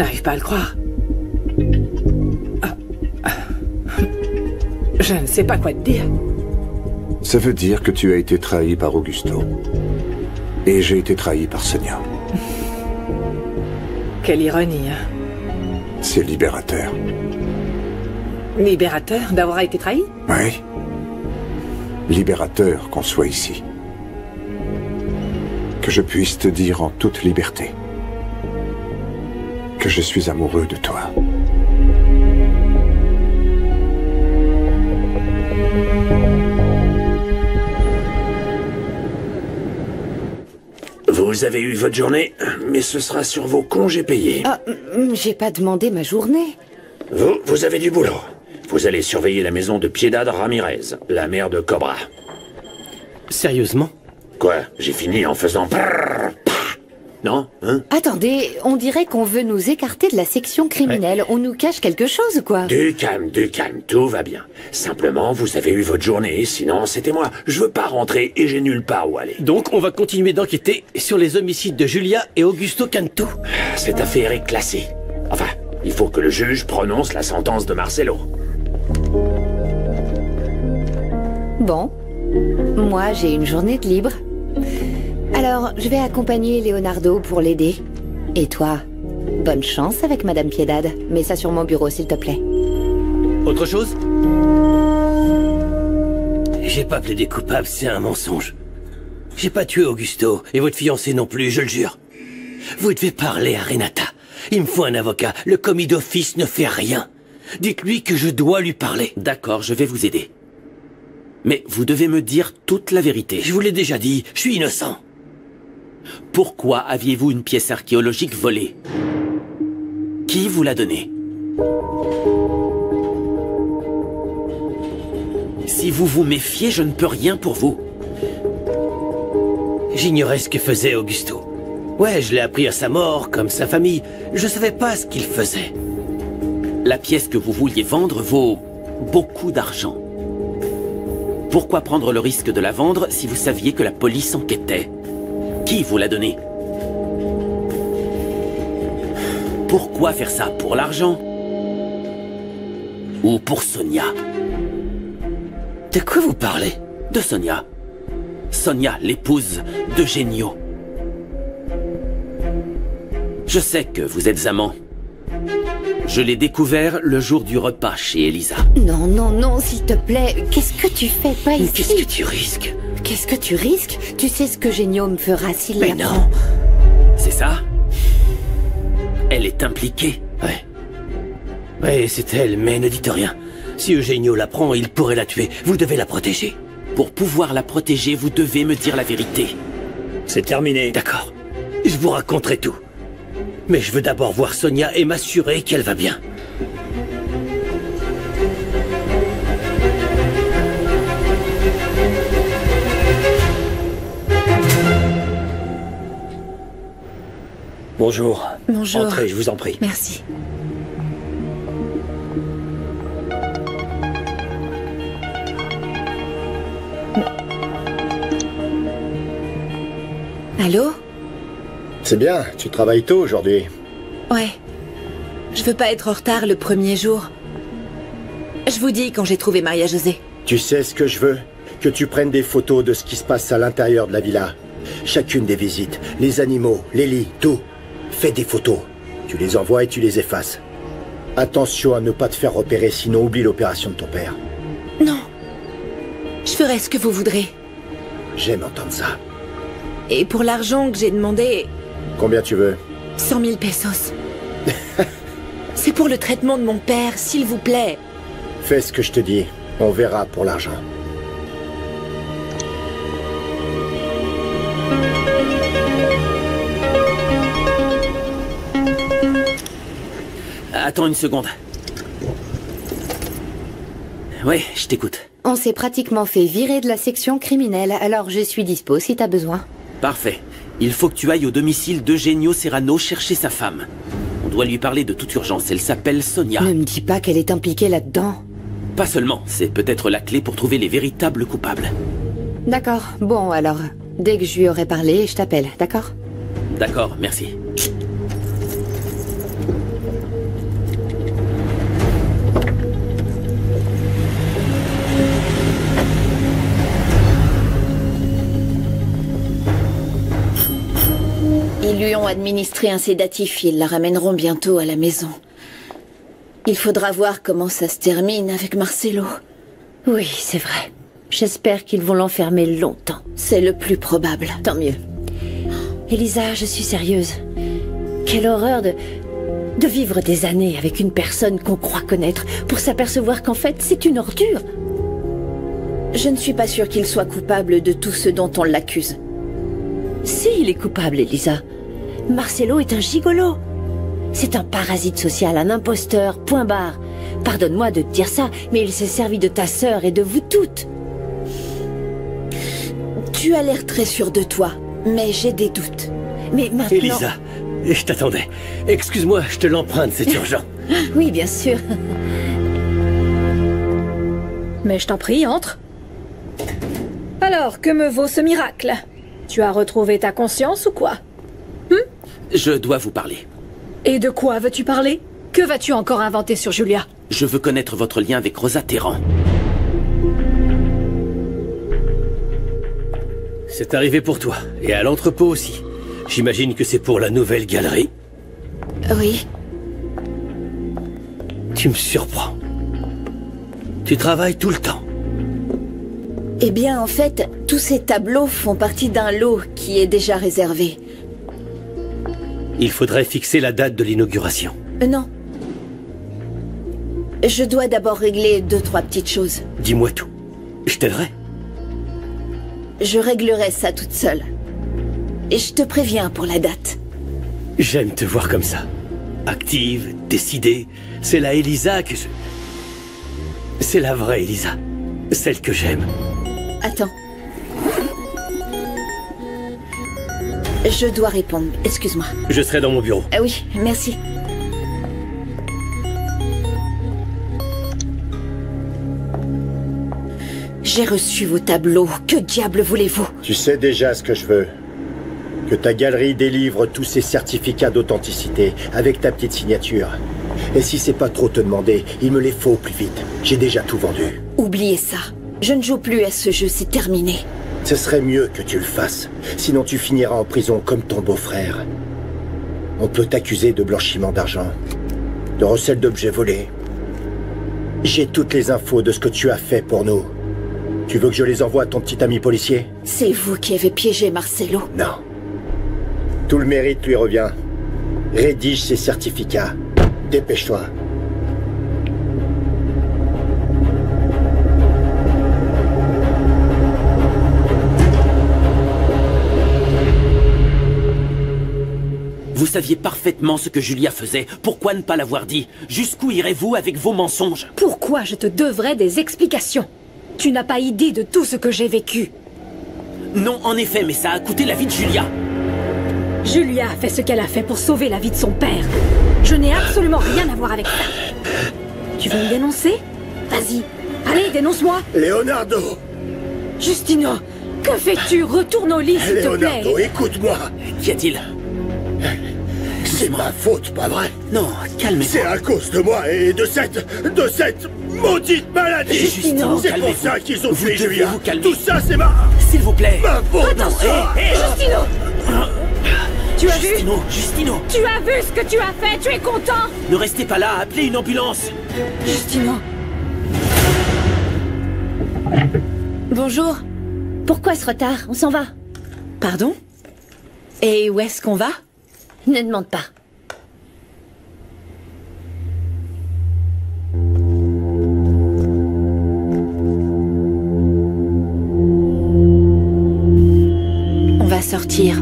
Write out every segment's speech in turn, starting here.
n'arrive pas à le croire. Je ne sais pas quoi te dire. Ça veut dire que tu as été trahi par Augusto. Et j'ai été trahi par Sonia. Quelle ironie, hein. C'est libérateur. Libérateur d'avoir été trahi? Oui. Libérateur qu'on soit ici. Que je puisse te dire en toute liberté que je suis amoureux de toi. Vous avez eu votre journée, mais ce sera sur vos congés payés. Ah, j'ai pas demandé ma journée. Vous avez du boulot. Vous allez surveiller la maison de Piedad Ramirez, la mère de Cobra. Sérieusement? Quoi? J'ai fini en faisant... Non? Hein? Attendez, on dirait qu'on veut nous écarter de la section criminelle. Ouais. On nous cache quelque chose, quoi. Du calme, tout va bien. Simplement, vous avez eu votre journée, sinon c'était moi. Je veux pas rentrer et j'ai nulle part où aller. Donc, on va continuer d'enquêter sur les homicides de Julia et Augusto Canto. Cette affaire est classée. Enfin, il faut que le juge prononce la sentence de Marcelo. Bon. Moi, j'ai une journée de libre. Alors, je vais accompagner Leonardo pour l'aider. Et toi, bonne chance avec Madame Piedad. Mets ça sur mon bureau, s'il te plaît. Autre chose? J'ai pas plaidé coupable, c'est un mensonge. J'ai pas tué Augusto, et votre fiancé non plus, je le jure. Vous devez parler à Renata. Il me faut un avocat. Le commis d'office ne fait rien. Dites-lui que je dois lui parler. D'accord, je vais vous aider. Mais vous devez me dire toute la vérité. Je vous l'ai déjà dit, je suis innocent. Pourquoi aviez-vous une pièce archéologique volée? Qui vous l'a donnée? Si vous vous méfiez, je ne peux rien pour vous. J'ignorais ce que faisait Augusto. Ouais, je l'ai appris à sa mort, comme sa famille. Je savais pas ce qu'il faisait. La pièce que vous vouliez vendre vaut beaucoup d'argent. Pourquoi prendre le risque de la vendre si vous saviez que la police enquêtait? Qui vous l'a donnée? Pourquoi faire ça? Pour l'argent? Ou pour Sonia? De quoi vous parlez? De Sonia. Sonia, l'épouse d'Eugenio. Je sais que vous êtes amants. Je l'ai découvert le jour du repas chez Elisa. Non, non, non, s'il te plaît. Qu'est-ce que tu fais pas ici? Qu'est-ce que tu risques? Qu'est-ce que tu risques? Tu sais ce que Eugenio me fera s'il Mais l'apprend. non. C'est ça? Elle est impliquée. Ouais. Ouais, c'est elle, mais ne dites rien. Si Eugenio l'apprend, il pourrait la tuer. Vous devez la protéger. Pour pouvoir la protéger, vous devez me dire la vérité. C'est terminé. D'accord. Je vous raconterai tout. Mais je veux d'abord voir Sonia et m'assurer qu'elle va bien. Bonjour. Bonjour. Entrez, je vous en prie. Merci. Allô? C'est bien, tu travailles tôt aujourd'hui. Ouais. Je veux pas être en retard le premier jour. Je vous dis quand j'ai trouvé Maria-José. Tu sais ce que je veux? Que tu prennes des photos de ce qui se passe à l'intérieur de la villa. Chacune des visites, les animaux, les lits, tout. Fais des photos. Tu les envoies et tu les effaces. Attention à ne pas te faire repérer, sinon oublie l'opération de ton père. Non. Je ferai ce que vous voudrez. J'aime entendre ça. Et pour l'argent que j'ai demandé... Combien tu veux? 100 000 pesos. C'est pour le traitement de mon père, s'il vous plaît. Fais ce que je te dis. On verra pour l'argent. Attends une seconde. Oui, je t'écoute. On s'est pratiquement fait virer de la section criminelle, alors je suis dispo si t'as besoin. Parfait. Il faut que tu ailles au domicile d'Eugenio Serrano chercher sa femme. On doit lui parler de toute urgence. Elle s'appelle Sonia. Ne me dis pas qu'elle est impliquée là-dedans. Pas seulement. C'est peut-être la clé pour trouver les véritables coupables. D'accord. Bon, alors, dès que je lui aurai parlé, je t'appelle, d'accord? D'accord, merci. administrer un sédatif, ils la ramèneront bientôt à la maison. Il faudra voir comment ça se termine avec Marcelo. Oui, c'est vrai. J'espère qu'ils vont l'enfermer longtemps. C'est le plus probable. Tant mieux. Elisa, je suis sérieuse. Quelle horreur de vivre des années avec une personne qu'on croit connaître pour s'apercevoir qu'en fait, c'est une ordure. Je ne suis pas sûre qu'il soit coupable de tout ce dont on l'accuse. Si, il est coupable, Elisa. Marcelo est un gigolo. C'est un parasite social, un imposteur, point barre. Pardonne-moi de te dire ça, mais il s'est servi de ta sœur et de vous toutes. Tu as l'air très sûre de toi, mais j'ai des doutes. Mais maintenant... Elisa, je t'attendais. Excuse-moi, je te l'emprunte, c'est urgent. Oui, bien sûr. Mais je t'en prie, entre. Alors, que me vaut ce miracle? Tu as retrouvé ta conscience ou quoi? Je dois vous parler. Et de quoi veux-tu parler? Que vas-tu encore inventer sur Julia? Je veux connaître votre lien avec Rosa Terran. C'est arrivé pour toi, et à l'entrepôt aussi. J'imagine que c'est pour la nouvelle galerie. Oui. Tu me surprends. Tu travailles tout le temps. Eh bien, en fait, tous ces tableaux font partie d'un lot qui est déjà réservé. Il faudrait fixer la date de l'inauguration. Non. Je dois d'abord régler 2-3 petites choses. Dis-moi tout. Je t'aiderai. Je réglerai ça toute seule. Et je te préviens pour la date. J'aime te voir comme ça. Active, décidée. C'est la Elisa que je... C'est la vraie Elisa. Celle que j'aime. Attends. Je dois répondre. Excuse-moi. Je serai dans mon bureau. Ah oui, merci. J'ai reçu vos tableaux. Que diable voulez-vous? Tu sais déjà ce que je veux. Que ta galerie délivre tous ces certificats d'authenticité avec ta petite signature. Et si c'est pas trop te demander, il me les faut au plus vite. J'ai déjà tout vendu. Oubliez ça. Je ne joue plus à ce jeu, c'est terminé. Ce serait mieux que tu le fasses. Sinon tu finiras en prison comme ton beau-frère. On peut t'accuser de blanchiment d'argent, de recel d'objets volés. J'ai toutes les infos de ce que tu as fait pour nous. Tu veux que je les envoie à ton petit ami policier? C'est vous qui avez piégé Marcelo. Non. Tout le mérite lui revient. Rédige ces certificats. Dépêche-toi. Vous saviez parfaitement ce que Julia faisait. Pourquoi ne pas l'avoir dit? Jusqu'où irez-vous avec vos mensonges? Pourquoi je te devrais des explications? Tu n'as pas idée de tout ce que j'ai vécu. Non, en effet, mais ça a coûté la vie de Julia. Julia a fait ce qu'elle a fait pour sauver la vie de son père. Je n'ai absolument rien à voir avec ça. Tu veux me dénoncer? Vas-y. Allez, dénonce-moi. Leonardo! Justino, que fais-tu? Retourne au lit, s'il te plaît. Leonardo, écoute-moi! Qu'y a-t-il? C'est ma faute, pas vrai? Non, calmez-vous. C'est à cause de moi et de cette maudite maladie! Justino, c'est pour calmez-vous. ça qu'ils ont Vous fait devez Julia! vous calmer. Tout ça, c'est ma S'il vous plaît. faute! Non, Justino! Tu as vu? Justino, Tu as vu ce que tu as fait? Tu es content? ne restez pas là, appelez une ambulance. Justino. Bonjour. Pourquoi ce retard? On s'en va. Pardon? Et où est-ce qu'on va? Ne demande pas. On va sortir.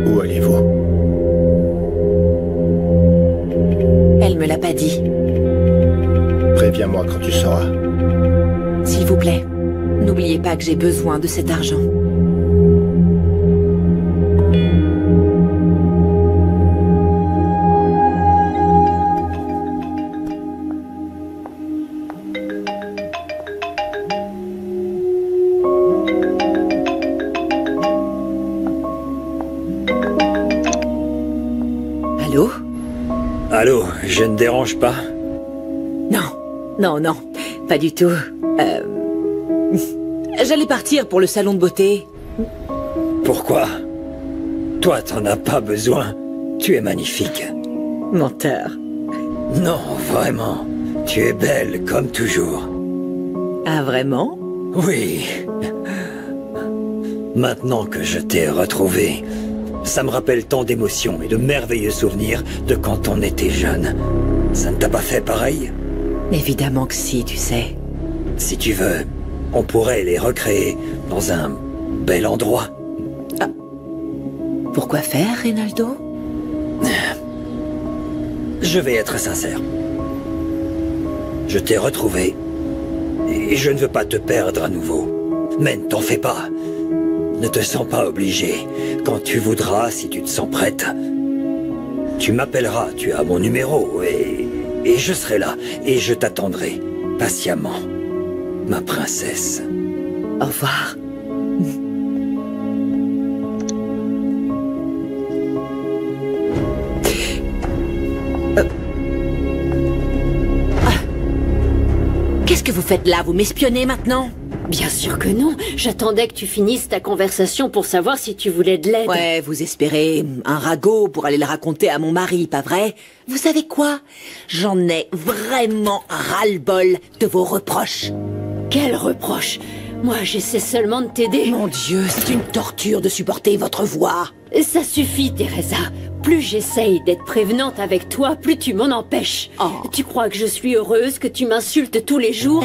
Où allez-vous? Elle me l'a pas dit. Préviens-moi quand tu sauras. S'il vous plaît, n'oubliez pas que j'ai besoin de cet argent. Allô, Je ne dérange pas? Non, pas du tout. J'allais partir pour le salon de beauté. Pourquoi? Toi, t'en as pas besoin. Tu es magnifique. Menteur. Non, vraiment. Tu es belle comme toujours. Ah, vraiment? Oui. Maintenant que je t'ai retrouvé, ça me rappelle tant d'émotions et de merveilleux souvenirs de quand on était jeune. Ça ne t'a pas fait pareil? Évidemment que si, tu sais. Si tu veux, on pourrait les recréer dans un bel endroit. Ah. Pourquoi faire, Reynaldo? Je vais être sincère. Je t'ai retrouvé et je ne veux pas te perdre à nouveau. Mais ne t'en fais pas. Ne te sens pas obligé. Quand tu voudras, si tu te sens prête, tu m'appelleras, tu as mon numéro et je serai là et je t'attendrai patiemment, ma princesse. Au revoir. Qu'est-ce que vous faites là? Vous m'espionnez maintenant? Bien sûr que non. J'attendais que tu finisses ta conversation pour savoir si tu voulais de l'aide. Ouais, vous espérez un ragot pour aller le raconter à mon mari, pas vrai? Vous savez quoi? J'en ai vraiment ras-le-bol de vos reproches. Quel reproche? Moi, j'essaie seulement de t'aider. Mon Dieu, c'est une torture de supporter votre voix. Ça suffit, Teresa. Plus j'essaye d'être prévenante avec toi, plus tu m'en empêches. Oh. Tu crois que je suis heureuse que tu m'insultes tous les jours?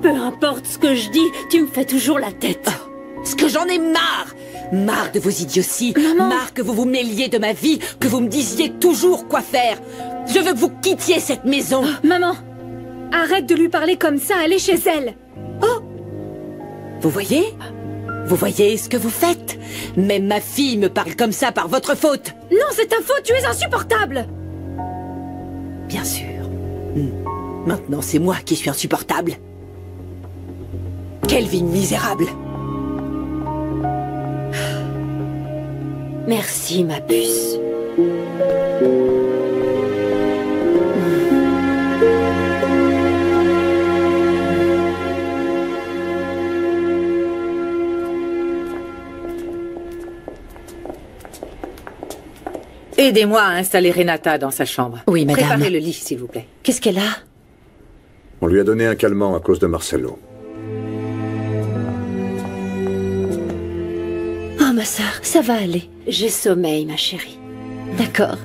Peu importe ce que je dis, tu me fais toujours la tête. Oh. Ce que j'en ai marre! Marre de vos idioties. Maman. Marre que vous vous mêliez de ma vie, que vous me disiez toujours quoi faire. Je veux que vous quittiez cette maison. Maman, arrête de lui parler comme ça, allez chez elle. Oh! Vous voyez? Vous voyez ce que vous faites? Même ma fille me parle comme ça par votre faute. Non, c'est ta faute, tu es insupportable. Bien sûr. Maintenant, c'est moi qui suis insupportable. Quelle vie misérable. Merci, ma puce. Aidez-moi à installer Renata dans sa chambre. Oui, madame. Préparez le lit, s'il vous plaît. Qu'est-ce qu'elle a? On lui a donné un calmant à cause de Marcelo. Oh, ma sœur, ça va aller. J'ai sommeil, ma chérie. D'accord.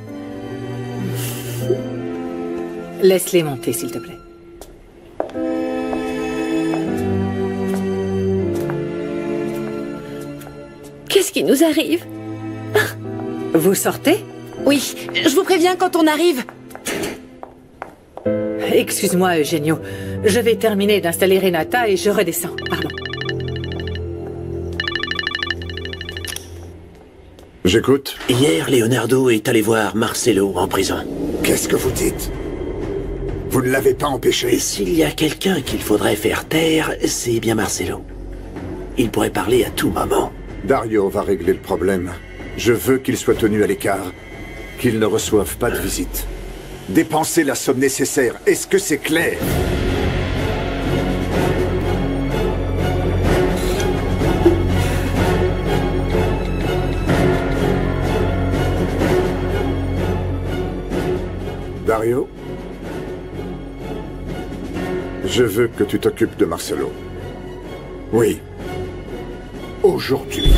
Laisse-les monter, s'il te plaît. Qu'est-ce qui nous arrive? Vous sortez? Oui, je vous préviens quand on arrive. Excuse-moi, Eugenio. Je vais terminer d'installer Renata et je redescends. Pardon. J'écoute. Hier, Leonardo est allé voir Marcelo en prison. Qu'est-ce que vous dites? Vous ne l'avez pas empêché? Et s'il y a quelqu'un qu'il faudrait faire taire, c'est bien Marcelo. Il pourrait parler à tout moment. Dario va régler le problème. Je veux qu'il soit tenu à l'écart, qu'il ne reçoive pas de visite. Dépensez la somme nécessaire. Est-ce que c'est clair? Dario? Je veux que tu t'occupes de Marcelo. Oui. Aujourd'hui.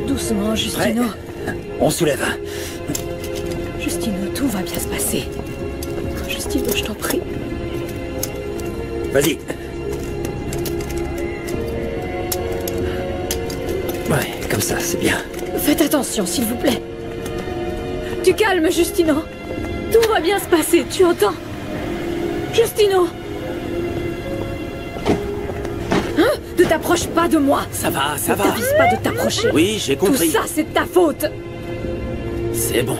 Doucement, Justino. On soulève. Justino, tout va bien se passer. Justino, je t'en prie. Vas-y. Ouais, comme ça, c'est bien. Faites attention, s'il vous plaît. Tu calmes, Justino. Tout va bien se passer, tu entends? Justino! Hein? Ne t'approche pas de moi! Ça va, ça ne va. t'avise pas de t'approcher. Oui, j'ai compris. Tout ça, c'est de ta faute. C'est bon.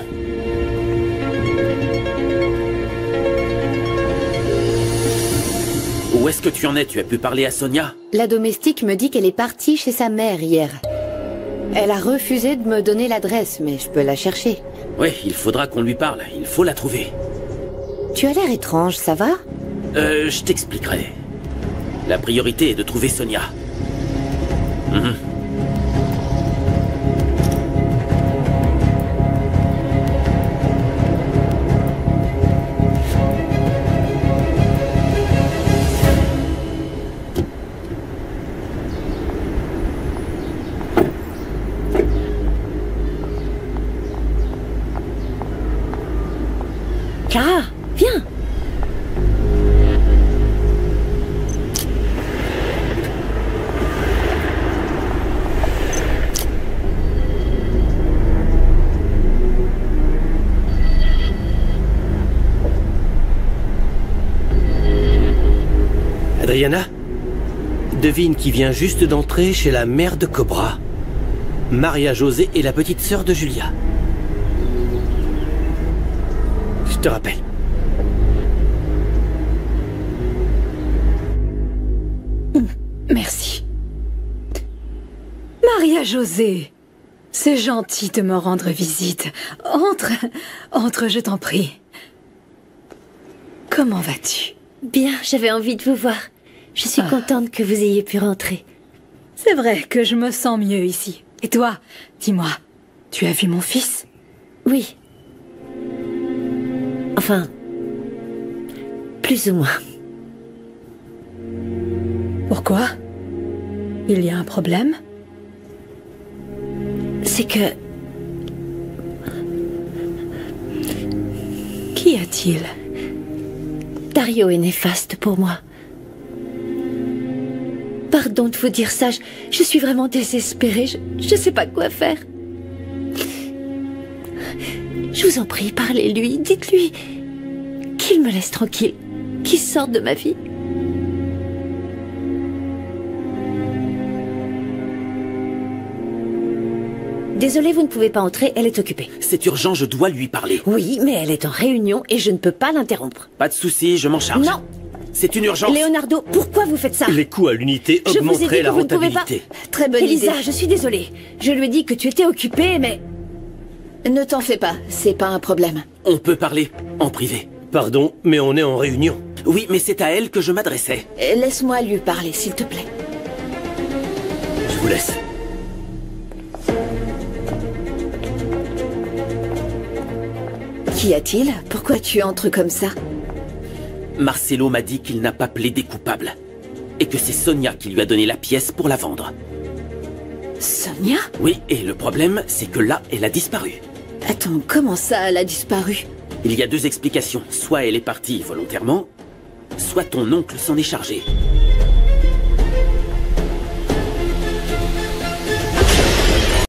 Où est-ce que tu en es, tu as pu parler à Sonia? La domestique me dit qu'elle est partie chez sa mère hier. Elle a refusé de me donner l'adresse, mais je peux la chercher. Oui, il faudra qu'on lui parle. Il faut la trouver. Tu as l'air étrange, ça va? Je t'expliquerai. La priorité est de trouver Sonia. Clara, viens. Adriana, devine qui vient juste d'entrer chez la mère de Cobra. Maria José est la petite sœur de Julia. Je te rappelle. Merci. Maria José, c'est gentil de me rendre visite. Entre, je t'en prie. Comment vas-tu? Bien, j'avais envie de vous voir. Je suis contente que vous ayez pu rentrer. C'est vrai que je me sens mieux ici. Et toi, dis-moi, tu as vu mon fils? Oui. Enfin, plus ou moins. Pourquoi? Il y a un problème? C'est que... Qu'y a-t-il? Dario est néfaste pour moi. Pardon de vous dire ça, je suis vraiment désespérée, je sais pas quoi faire. Je vous en prie, parlez-lui, dites-lui qu'il me laisse tranquille, qu'il sorte de ma vie. Désolée, vous ne pouvez pas entrer, elle est occupée. C'est urgent, je dois lui parler. Oui, mais elle est en réunion et je ne peux pas l'interrompre. Pas de souci, je m'en charge. Non. C'est une urgence. Leonardo, pourquoi vous faites ça? Les coûts à l'unité augmenteraient la rentabilité. Très bonne Elisa, idée. je suis désolée. Je lui ai dit que tu étais occupée, mais... Ne t'en fais pas, c'est pas un problème. On peut parler, en privé. Pardon, mais on est en réunion. Oui, mais c'est à elle que je m'adressais. Laisse-moi lui parler, s'il te plaît. Je vous laisse. Qu'y a-t-il? Pourquoi tu entres comme ça? Marcelo m'a dit qu'il n'a pas plaidé coupable. Et que c'est Sonia qui lui a donné la pièce pour la vendre. Sonia? Oui, et le problème, c'est que là, elle a disparu. Attends, comment ça, elle a disparu? Il y a deux explications. Soit elle est partie volontairement, soit ton oncle s'en est chargé.